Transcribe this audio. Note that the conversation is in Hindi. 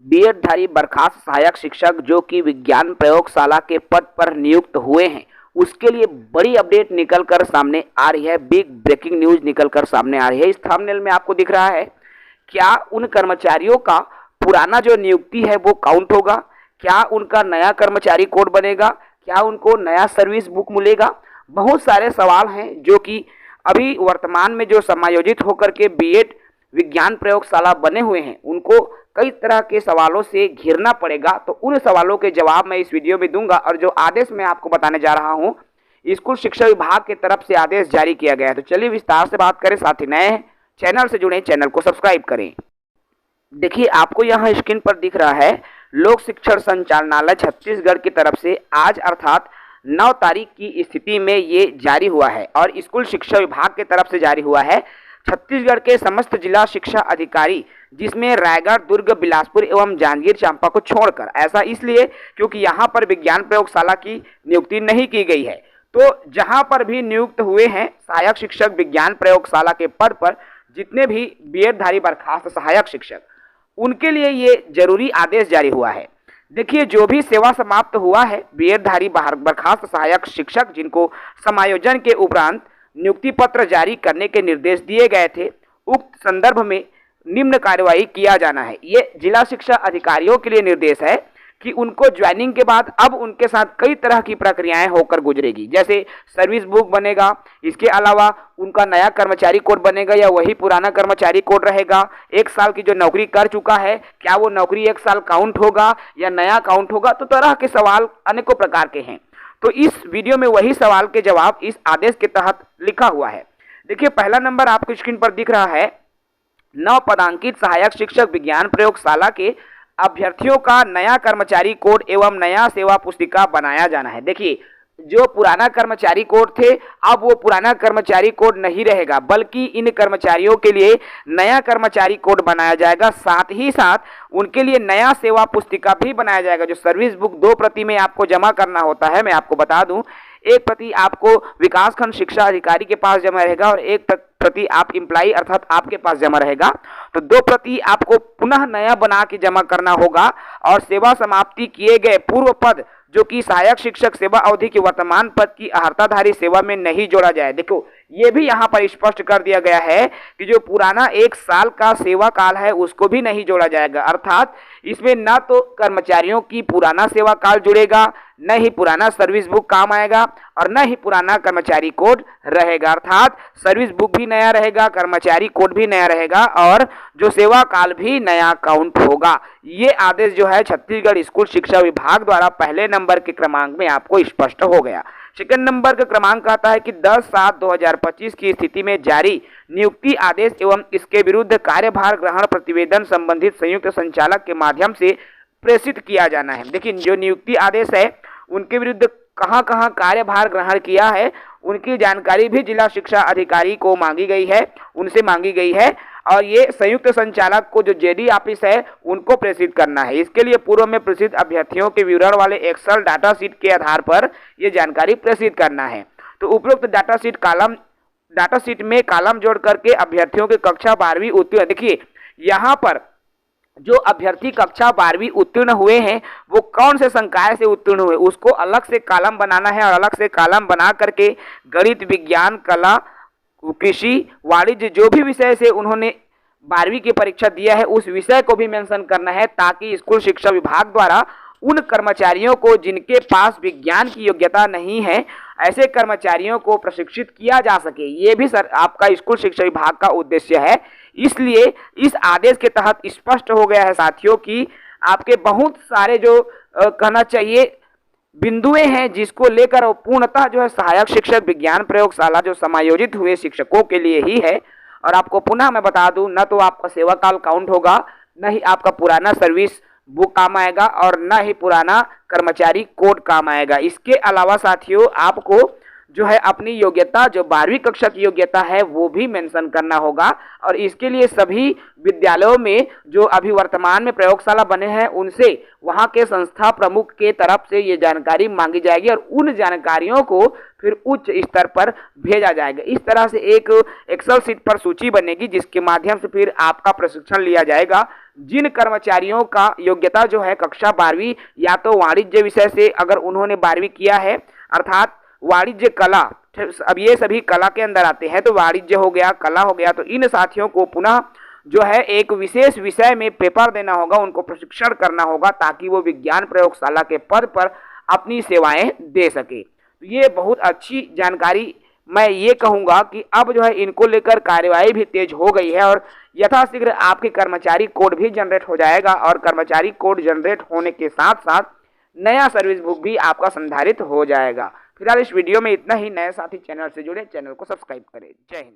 बीएडधारी बर्खास्त सहायक शिक्षक जो कि विज्ञान प्रयोगशाला के पद पर नियुक्त हुए हैं, उसके लिए बड़ी अपडेट निकल कर सामने आ रही है। बिग ब्रेकिंग न्यूज निकल कर सामने आ रही है। इस थंबनेल में आपको दिख रहा है, क्या उन कर्मचारियों का पुराना जो नियुक्ति है वो काउंट होगा? क्या उनका नया कर्मचारी कोड बनेगा? क्या उनको नया सर्विस बुक मिलेगा? बहुत सारे सवाल हैं जो कि अभी वर्तमान में जो समायोजित होकर के बीएड विज्ञान प्रयोगशाला बने हुए हैं, उनको कई तरह के सवालों से घिरना पड़ेगा। तो उन सवालों के जवाब मैं इस वीडियो में दूंगा। और जो आदेश मैं आपको बताने जा रहा हूं, स्कूल शिक्षा विभाग की तरफ से आदेश जारी किया गया है। तो चलिए विस्तार से बात करें। साथ ही नए हैं चैनल से जुड़े, चैनल को सब्सक्राइब करें। देखिए, आपको यहाँ स्क्रीन पर दिख रहा है, लोक शिक्षण संचालनालय छत्तीसगढ़ की तरफ से आज अर्थात 9 तारीख की स्थिति में ये जारी हुआ है। और स्कूल शिक्षा विभाग की तरफ से जारी हुआ है। छत्तीसगढ़ के समस्त जिला शिक्षा अधिकारी, जिसमें रायगढ़, दुर्ग, बिलासपुर एवं जांजगीर चांपा को छोड़कर, ऐसा इसलिए क्योंकि यहाँ पर विज्ञान प्रयोगशाला की नियुक्ति नहीं की गई है। तो जहाँ पर भी नियुक्त हुए हैं सहायक शिक्षक विज्ञान प्रयोगशाला के पद पर, जितने भी बीएडधारी बर्खास्त सहायक शिक्षक, उनके लिए ये जरूरी आदेश जारी हुआ है। देखिए, जो भी सेवा समाप्त हुआ है बीएडधारी बर्खास्त सहायक शिक्षक, जिनको समायोजन के उपरांत नियुक्ति पत्र जारी करने के निर्देश दिए गए थे, उक्त संदर्भ में निम्न कार्यवाही किया जाना है। ये जिला शिक्षा अधिकारियों के लिए निर्देश है कि उनको ज्वाइनिंग के बाद अब उनके साथ कई तरह की प्रक्रियाएं होकर गुजरेगी। जैसे सर्विस बुक बनेगा, इसके अलावा उनका नया कर्मचारी कोड बनेगा या वही पुराना कर्मचारी कोड रहेगा। 1 साल की जो नौकरी कर चुका है, क्या वो नौकरी 1 साल काउंट होगा या नया काउंट होगा? तो तरह के सवाल अनेकों प्रकार के हैं। तो इस वीडियो में वही सवाल के जवाब इस आदेश के तहत लिखा हुआ है। देखिए, पहला नंबर आपको स्क्रीन पर दिख रहा है, 9 पदांकित सहायक शिक्षक विज्ञान प्रयोगशाला के अभ्यर्थियों का नया कर्मचारी कोड एवं नया सेवा पुस्तिका बनाया जाना है। देखिए, जो पुराना कर्मचारी कोड थे, अब वो पुराना कर्मचारी कोड नहीं रहेगा, बल्कि इन कर्मचारियों के लिए नया कर्मचारी कोड बनाया जाएगा। साथ ही साथ उनके लिए नया सेवा पुस्तिका भी बनाया जाएगा। जो सर्विस बुक 2 प्रति में आपको जमा करना होता है, मैं आपको बता दूं, 1 प्रति आपको विकासखंड शिक्षा अधिकारी के पास जमा रहेगा और 1 प्रति आप इम्प्लाई अर्थात आपके पास जमा रहेगा। तो 2 प्रति आपको पुनः नया बना के जमा करना होगा। और सेवा समाप्ति किए गए पूर्व पद, जो कि सहायक शिक्षक सेवा अवधि के वर्तमान पद की अर्हताधारी सेवा में नहीं जोड़ा जाए। देखो, ये भी यहाँ पर स्पष्ट कर दिया गया है कि जो पुराना 1 साल का सेवा काल है उसको भी नहीं जोड़ा जाएगा। अर्थात इसमें न तो कर्मचारियों की पुराना सेवा काल जुड़ेगा, न ही पुराना सर्विस बुक काम आएगा और न ही पुराना कर्मचारी कोड रहेगा। अर्थात सर्विस बुक भी नया रहेगा, कर्मचारी कोड भी नया रहेगा और जो सेवा काल भी नया काउंट होगा। ये आदेश जो है छत्तीसगढ़ स्कूल शिक्षा विभाग द्वारा पहले नंबर के क्रमांक में आपको स्पष्ट हो गया। सेकंड नंबर का क्रमांक आता है कि 10/7/2025 की स्थिति में जारी नियुक्ति आदेश एवं इसके विरुद्ध कार्यभार ग्रहण प्रतिवेदन संबंधित संयुक्त संचालक के माध्यम से प्रेषित किया जाना है। देखिए, जो नियुक्ति आदेश है उनके विरुद्ध कहां कहां कार्यभार ग्रहण किया है, उनकी जानकारी भी जिला शिक्षा अधिकारी को मांगी गई है, उनसे मांगी गई है। और ये संयुक्त संचालक को जो जेडी ऑफिस है उनको प्रेषित करना है। इसके लिए पूर्व में प्रेषित अभ्यर्थियों के विवरण वाले एक्सेल डाटा शीट के आधार पर ये जानकारी प्रेषित करना है। तो उपरोक्त डाटा शीट में कॉलम जोड़ करके अभ्यर्थियों के कक्षा 12वीं उत्तीर्ण, देखिए यहाँ पर जो अभ्यर्थी कक्षा 12वीं उत्तीर्ण हुए हैं वो कौन से संकाय से उत्तीर्ण हुए, उसको अलग से कॉलम बनाना है। और अलग से कॉलम बना करके गणित, विज्ञान, कला, कृषि, वाणिज्य, जो भी विषय से उन्होंने 12वीं की परीक्षा दिया है उस विषय को भी मेंशन करना है, ताकि स्कूल शिक्षा विभाग द्वारा उन कर्मचारियों को जिनके पास विज्ञान की योग्यता नहीं है, ऐसे कर्मचारियों को प्रशिक्षित किया जा सके। ये भी सर आपका स्कूल शिक्षा विभाग का उद्देश्य है। इसलिए इस आदेश के तहत स्पष्ट हो गया है साथियों कि आपके बहुत सारे जो कहना चाहिए बिंदुएं हैं, जिसको लेकर पूर्णतः जो है सहायक शिक्षक विज्ञान प्रयोगशाला जो समायोजित हुए शिक्षकों के लिए ही है। और आपको पुनः मैं बता दूं, न तो आपका सेवा काल काउंट होगा, न ही आपका पुराना सर्विस बुक काम आएगा और न ही पुराना कर्मचारी कोड काम आएगा। इसके अलावा साथियों आपको जो है अपनी योग्यता, जो 12वीं कक्षा की योग्यता है वो भी मेंशन करना होगा। और इसके लिए सभी विद्यालयों में जो अभी वर्तमान में प्रयोगशाला बने हैं उनसे वहां के संस्था प्रमुख के तरफ से ये जानकारी मांगी जाएगी और उन जानकारियों को फिर उच्च स्तर पर भेजा जाएगा। इस तरह से एक एक्सेल शीट पर सूची बनेगी, जिसके माध्यम से फिर आपका प्रशिक्षण लिया जाएगा जिन कर्मचारियों का योग्यता जो है कक्षा 12वीं या तो वाणिज्य विषय से अगर उन्होंने 12वीं किया है, अर्थात वाणिज्य कला, अब ये सभी कला के अंदर आते हैं, तो वाणिज्य हो गया, कला हो गया, तो इन साथियों को पुनः जो है एक विशेष विषय में पेपर देना होगा, उनको प्रशिक्षण करना होगा ताकि वो विज्ञान प्रयोगशाला के पद पर अपनी सेवाएं दे सके। तो ये बहुत अच्छी जानकारी, मैं ये कहूँगा कि अब जो है इनको लेकर कार्यवाही भी तेज हो गई है और यथाशीघ्र आपके कर्मचारी कोड भी जनरेट हो जाएगा और कर्मचारी कोड जनरेट होने के साथ साथ नया सर्विस बुक भी आपका संधारित हो जाएगा। फिलहाल इस वीडियो में इतना ही। नए साथी चैनल से जुड़े, चैनल को सब्सक्राइब करें। जय हिंद।